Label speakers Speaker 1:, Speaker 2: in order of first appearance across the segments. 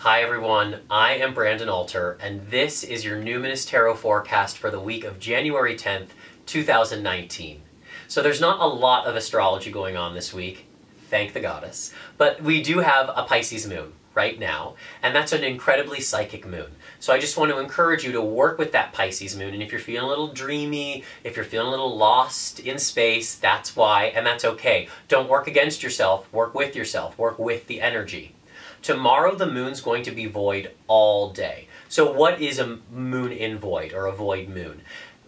Speaker 1: Hi everyone, I am Brandon Alter, and this is your Numinous Tarot forecast for the week of January 10th, 2019. So there's not a lot of astrology going on this week, thank the goddess, but we do have a Pisces moon right now, and that's an incredibly psychic moon. So I just want to encourage you to work with that Pisces moon, and if you're feeling a little dreamy, if you're feeling a little lost in space, that's why, and that's okay. Don't work against yourself, work with the energy. Tomorrow the moon's going to be void all day. So what is a moon in void, or a void moon?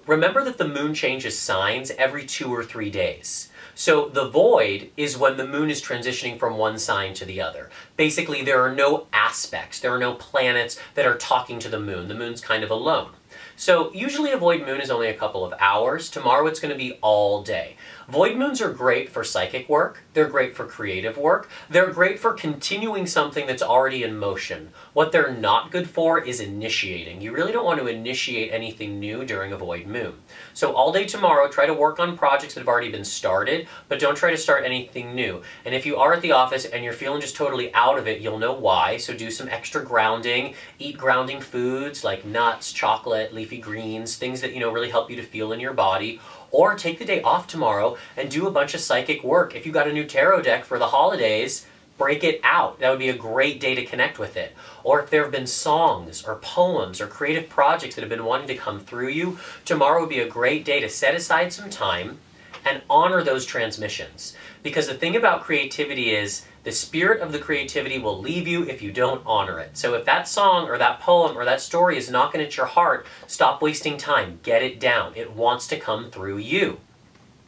Speaker 1: Remember that the moon changes signs every 2 or 3 days. So the void is when the moon is transitioning from one sign to the other. Basically, there are no aspects, there are no planets that are talking to the moon. The moon's kind of alone. So usually a void moon is only a couple of hours. Tomorrow it's going to be all day. Void moons are great for psychic work. They're great for creative work. They're great for continuing something that's already in motion. What they're not good for is initiating. You really don't want to initiate anything new during a void moon. So all day tomorrow, try to work on projects that have already been started, but don't try to start anything new. And if you are at the office and you're feeling just totally out of it, you'll know why. So do some extra grounding. Eat grounding foods like nuts, chocolate, leafy greens, things that, really help you to feel in your body. Or take the day off tomorrow and do a bunch of psychic work. If you got a new tarot deck for the holidays, break it out. That would be a great day to connect with it. Or if there have been songs or poems or creative projects that have been wanting to come through you, tomorrow would be a great day to set aside some time and honor those transmissions. Because the thing about creativity is the spirit of the creativity will leave you if you don't honor it. So if that song or that poem or that story is knocking at your heart, stop wasting time. Get it down. It wants to come through you.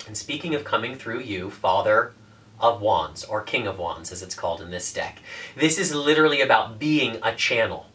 Speaker 1: And speaking of coming through you, Father of Wands, or King of Wands as it's called in this deck, this is literally about being a channel,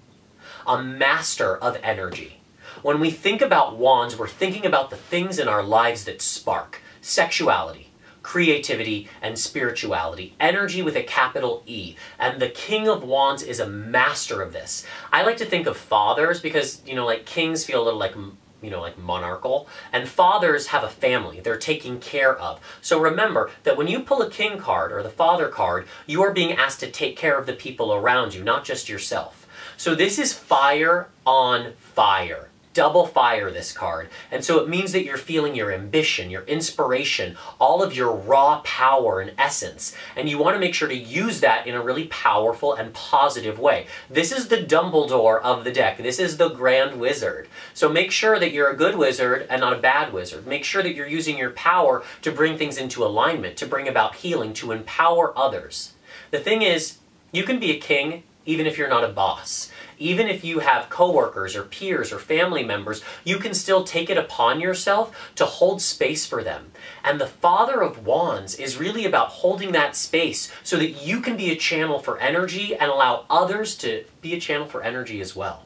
Speaker 1: a master of energy. When we think about wands, we're thinking about the things in our lives that spark sexuality, creativity, and spirituality. Energy with a capital E. And the King of Wands is a master of this. I like to think of fathers because, like kings feel a little like, like monarchical. And fathers have a family they're taking care of. So remember that when you pull a king card or the father card, you are being asked to take care of the people around you, not just yourself. So this is fire on fire. Double fire, this card. And so it means that you're feeling your ambition, your inspiration, all of your raw power and essence. And you want to make sure to use that in a really powerful and positive way. This is the Dumbledore of the deck. This is the Grand Wizard. So make sure that you're a good wizard and not a bad wizard. Make sure that you're using your power to bring things into alignment, to bring about healing, to empower others. The thing is, you can be a king even if you're not a boss. Even if you have coworkers or peers or family members, you can still take it upon yourself to hold space for them. And the Father of Wands is really about holding that space so that you can be a channel for energy and allow others to be a channel for energy as well.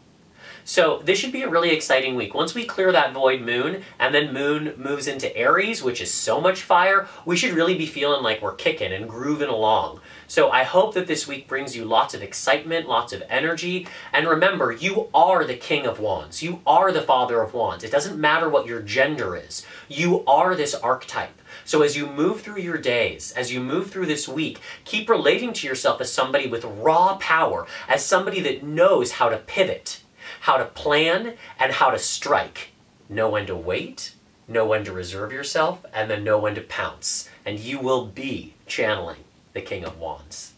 Speaker 1: So this should be a really exciting week. Once we clear that void moon, and then moon moves into Aries, which is so much fire, we should really be feeling like we're kicking and grooving along. So I hope that this week brings you lots of excitement, lots of energy, and remember, you are the King of Wands. You are the Father of Wands. It doesn't matter what your gender is. You are this archetype. So as you move through your days, as you move through this week, keep relating to yourself as somebody with raw power, as somebody that knows how to pivot, how to plan, and how to strike. Know when to wait, know when to reserve yourself, and then know when to pounce. And you will be channeling the King of Wands.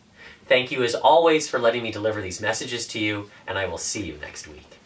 Speaker 1: Thank you as always for letting me deliver these messages to you, and I will see you next week.